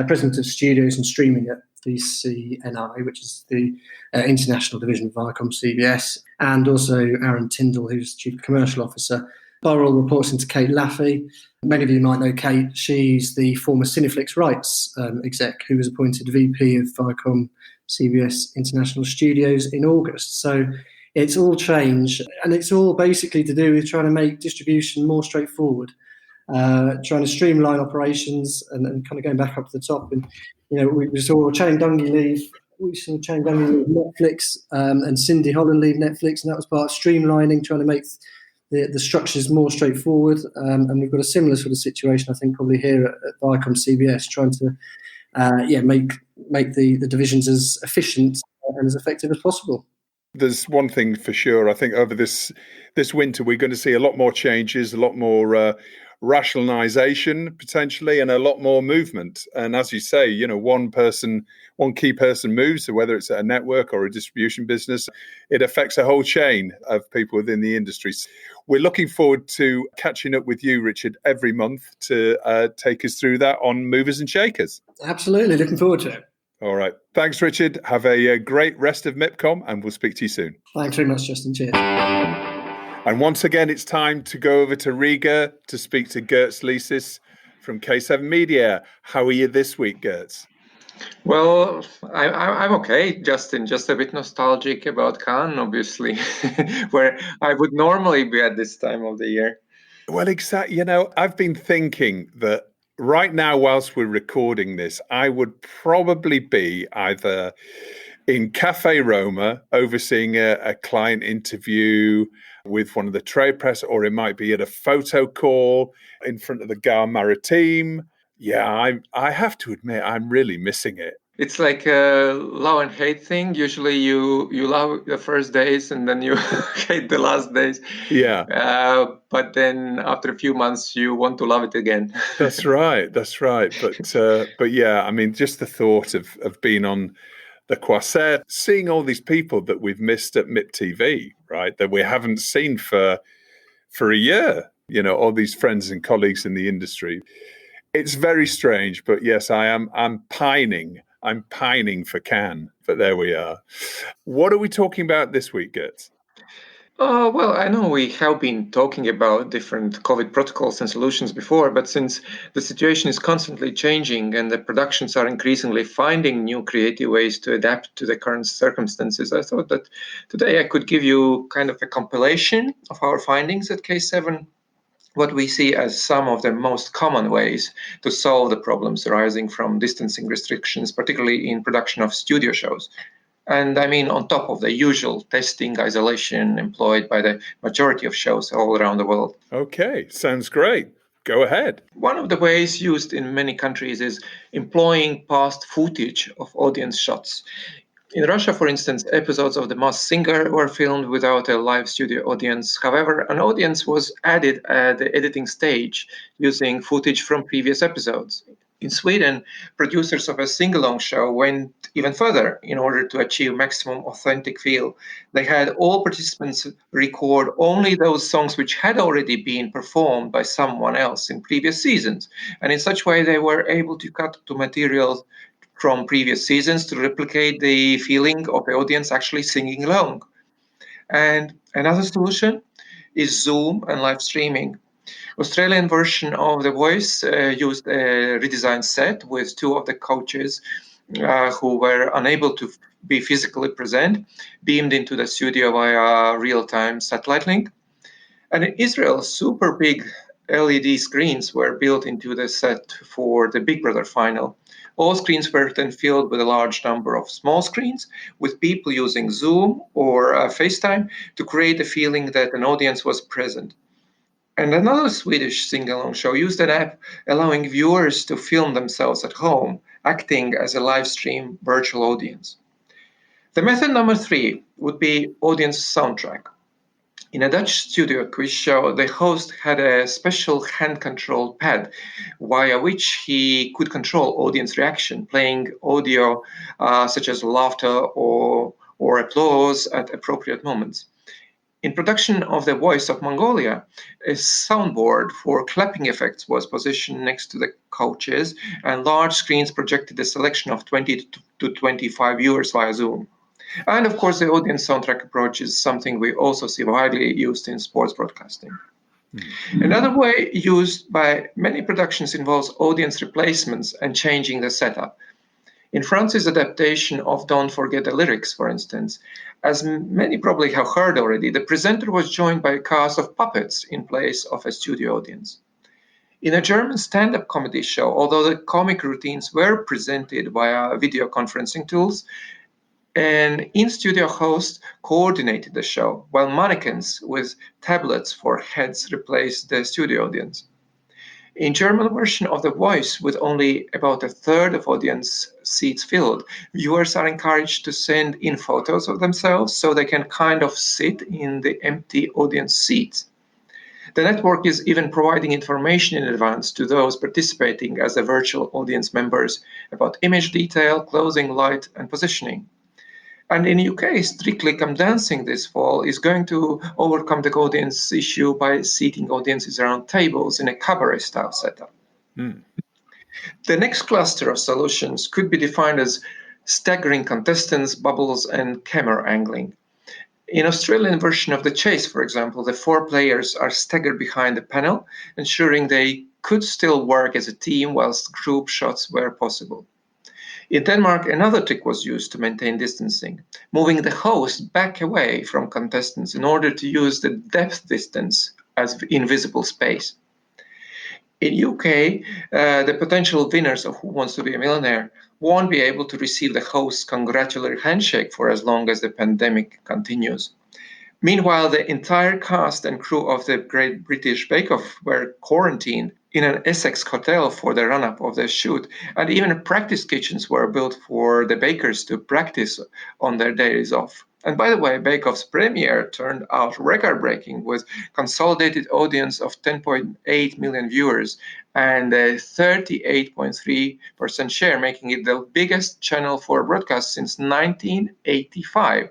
president of studios and streaming at VCNI, which is the international division of Viacom CBS, and also Aaron Tyndall, who's Chief Commercial Officer. Burrell reports into Kate Laffey. Many of you might know Kate. She's the former Cineflix Rights exec, who was appointed VP of Viacom CBS International Studios in August. So it's all change, and it's all basically to do with trying to make distribution more straightforward, trying to streamline operations, and kind of going back up to the top. And we saw Channing Dungey leave. We saw Channing Dungey leave Netflix, and Cindy Holland leave Netflix, and that was part of streamlining, trying to make the structures more straightforward. And we've got a similar sort of situation, I think, probably here at Viacom CBS, trying to make the divisions as efficient and as effective as possible. There's one thing for sure. I think over this winter, we're going to see a lot more changes, a lot more rationalization potentially, and a lot more movement. And as you say, one key person moves, so whether it's a network or a distribution business, it affects a whole chain of people within the industry. We're looking forward to catching up with you, Richard, every month to take us through that on Movers and Shakers. Absolutely. Looking forward to it. All right. Thanks, Richard. Have a great rest of MIPCOM, and we'll speak to you soon. Thanks very much, Justin. Cheers. And once again, it's time to go over to Riga to speak to Girts Licis from K7 Media. How are you this week, Girts? Well, I'm okay, Justin. Just a bit nostalgic about Cannes, obviously, where I would normally be at this time of the year. Well, exactly. I've been thinking that right now, whilst we're recording this, I would probably be either in Cafe Roma overseeing a client interview with one of the trade press, or it might be at a photo call in front of the Gare Maritime. Yeah, I have to admit, I'm really missing it. It's like a love and hate thing. Usually you love the first days and then you hate the last days. Yeah. But then after a few months, you want to love it again. That's right. But yeah, I mean, just the thought of being on the Croisette, seeing all these people that we've missed at MIP TV, right, that we haven't seen for a year, all these friends and colleagues in the industry. It's very strange, but yes, I'm pining. I'm pining for Cannes, but there we are. What are we talking about this week, Girts? Well, I know we have been talking about different COVID protocols and solutions before, but since the situation is constantly changing and the productions are increasingly finding new creative ways to adapt to the current circumstances, I thought that today I could give you kind of a compilation of our findings at K7 what we see as some of the most common ways to solve the problems arising from distancing restrictions, particularly in production of studio shows. And I mean, on top of the usual testing, isolation employed by the majority of shows all around the world. Okay, sounds great. Go ahead. One of the ways used in many countries is employing past footage of audience shots. In Russia, for instance, episodes of The Masked Singer were filmed without a live studio audience. However, an audience was added at the editing stage using footage from previous episodes. In Sweden, producers of a sing-along show went even further in order to achieve maximum authentic feel. They had all participants record only those songs which had already been performed by someone else in previous seasons. And in such way, they were able to cut to material from previous seasons to replicate the feeling of the audience actually singing along. And another solution is Zoom and live streaming. Australian version of The Voice used a redesigned set with two of the coaches who were unable to be physically present, beamed into the studio via real-time satellite link. And in Israel, super big LED screens were built into the set for the Big Brother final. All screens were then filled with a large number of small screens, with people using Zoom or FaceTime to create the feeling that an audience was present. And another Swedish sing-along show used an app allowing viewers to film themselves at home, acting as a live stream virtual audience. The method number 3 would be audience soundtrack. In a Dutch studio quiz show, the host had a special hand-controlled pad via which he could control audience reaction, playing audio such as laughter or applause at appropriate moments. In production of The Voice of Mongolia, a soundboard for clapping effects was positioned next to the coaches, and large screens projected a selection of 20 to 25 viewers via Zoom. And of course, the audience soundtrack approach is something we also see widely used in sports broadcasting. Another way used by many productions involves audience replacements and changing the setup. In France's adaptation of Don't Forget the Lyrics, for instance, as many probably have heard already, the presenter was joined by a cast of puppets in place of a studio audience. In a German stand-up comedy show, although the comic routines were presented via video conferencing tools, an in-studio host coordinated the show, while mannequins with tablets for heads replaced the studio audience. In German version of The Voice, with only about a third of audience seats filled, viewers are encouraged to send in photos of themselves so they can kind of sit in the empty audience seats. The network is even providing information in advance to those participating as the virtual audience members about image detail, clothing, light, and positioning. And in UK, Strictly Come Dancing this fall is going to overcome the audience issue by seating audiences around tables in a cabaret-style setup. The next cluster of solutions could be defined as staggering contestants, bubbles, and camera angling. In Australian version of The Chase, for example, the 4 players are staggered behind the panel, ensuring they could still work as a team whilst group shots were possible. In Denmark, another trick was used to maintain distancing, moving the host back away from contestants in order to use the depth distance as invisible space. In UK, the potential winners of Who Wants to Be a Millionaire won't be able to receive the host's congratulatory handshake for as long as the pandemic continues. Meanwhile, the entire cast and crew of the Great British Bake Off were quarantined in an Essex hotel for the run-up of the shoot, and even practice kitchens were built for the bakers to practice on their days off. And by the way, Bake Off's premiere turned out record-breaking with consolidated audience of 10.8 million viewers and a 38.3% share, making it the biggest Channel 4 broadcast since 1985.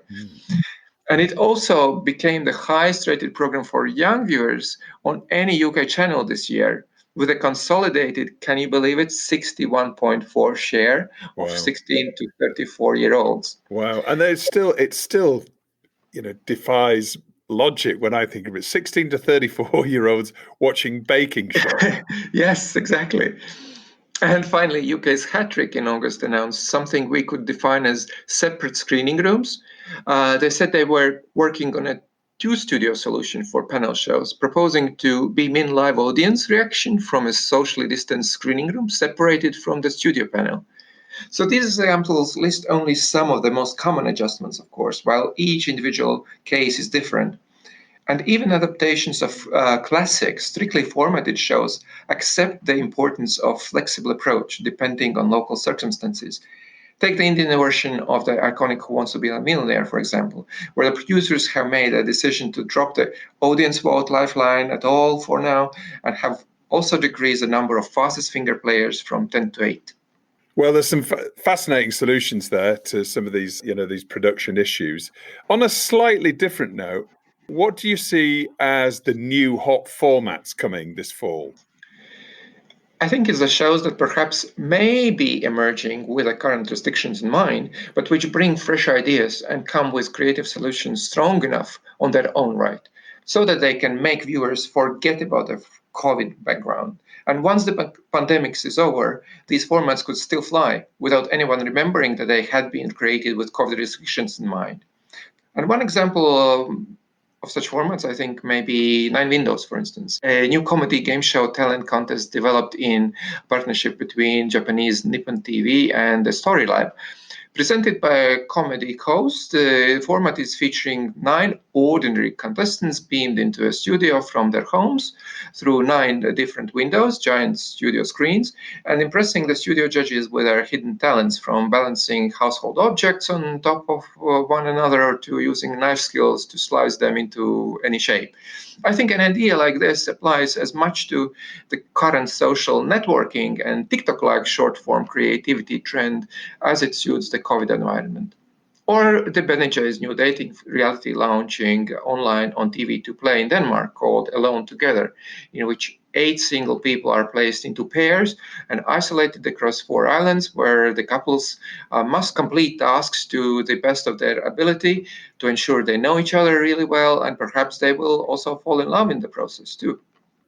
And it also became the highest rated program for young viewers on any UK channel this year, with a consolidated, can you believe it, 61.4 share of 16 to 34-year-olds. Wow. And it still, defies logic when I think of it. 16 to 34-year-olds watching baking shows. Yes, exactly. And finally, UK's Hat-Trick in August announced something we could define as separate screening rooms. They said they were working on a two-studio solution for panel shows, proposing to beam in live audience reaction from a socially distanced screening room separated from the studio panel. So these examples list only some of the most common adjustments, of course, while each individual case is different. And even adaptations of classic, strictly formatted shows accept the importance of flexible approach depending on local circumstances. Take the Indian version of the iconic Who Wants to Be a Millionaire, for example, where the producers have made a decision to drop the audience vote lifeline at all for now and have also decreased the number of fastest finger players from 10 to 8. Well, there's some fascinating solutions there to some of these, these production issues. On a slightly different note, what do you see as the new hot formats coming this fall? I think it's the shows that perhaps may be emerging with the current restrictions in mind, but which bring fresh ideas and come with creative solutions strong enough on their own right, so that they can make viewers forget about the COVID background. And once the pandemic is over, these formats could still fly without anyone remembering that they had been created with COVID restrictions in mind. And one example of such formats, I think, maybe Nine Windows, for instance, a new comedy game show talent contest developed in partnership between Japanese Nippon TV and the Story Lab. Presented by a comedy host, the format is featuring 9 ordinary contestants beamed into a studio from their homes through 9 different windows, giant studio screens, and impressing the studio judges with their hidden talents, from balancing household objects on top of one another to using knife skills to slice them into any shape. I think an idea like this applies as much to the current social networking and TikTok-like short-form creativity trend as it suits the COVID environment. Or the Ben & Jerry's new dating reality launching online on TV to play in Denmark called Alone Together, in which 8 single people are placed into pairs and isolated across 4 islands, where the couples must complete tasks to the best of their ability to ensure they know each other really well, and perhaps they will also fall in love in the process too.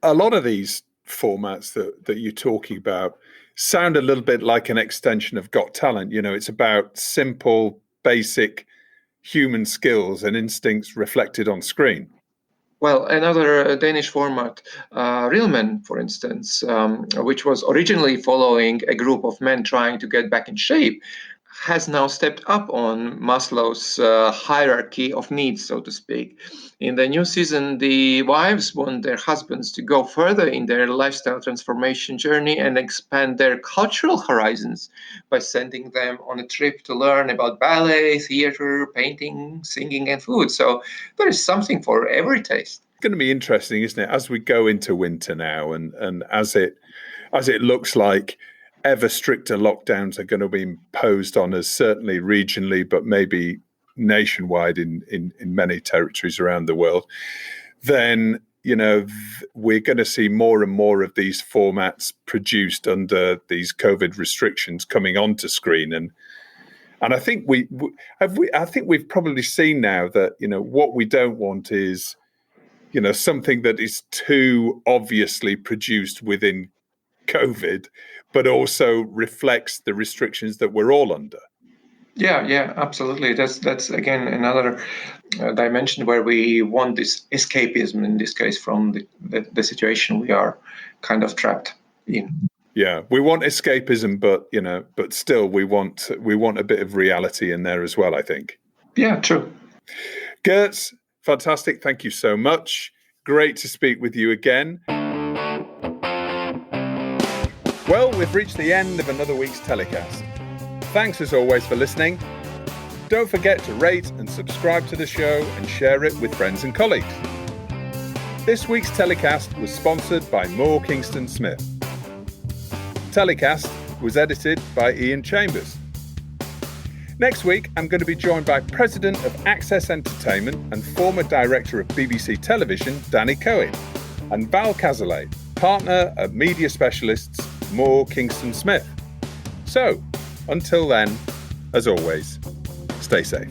A lot of these formats that you're talking about sound a little bit like an extension of Got Talent. It's about simple, basic human skills and instincts reflected on screen. Well, another Danish format, Real Men, for instance, which was originally following a group of men trying to get back in shape, has now stepped up on Maslow's hierarchy of needs, so to speak. In the new season, the wives want their husbands to go further in their lifestyle transformation journey and expand their cultural horizons by sending them on a trip to learn about ballet, theater, painting, singing, and food. So there is something for every taste. It's going to be interesting, isn't it, as we go into winter now, and as it looks like ever stricter lockdowns are going to be imposed on us, certainly regionally, but maybe nationwide in many territories around the world, then, we're going to see more and more of these formats produced under these COVID restrictions coming onto screen. And I think we've probably seen now that, what we don't want is, something that is too obviously produced within COVID, but also reflects the restrictions that we're all under. Yeah, absolutely. That's again another dimension where we want this escapism, in this case, from the situation we are kind of trapped in. Yeah, we want escapism, but still we want a bit of reality in there as well, I think. Yeah, true. Girts, fantastic. Thank you so much. Great to speak with you again. Well, we've reached the end of another week's TellyCast. Thanks as always for listening. Don't forget to rate and subscribe to the show and share it with friends and colleagues. This week's TellyCast was sponsored by Moore Kingston Smith. TellyCast was edited by Ian Chambers. Next week, I'm going to be joined by President of Access Entertainment and former Director of BBC Television, Danny Cohen, and Val Cazalet, Partner at Media Specialists, Moore Kingston Smith. So, until then, as always, stay safe.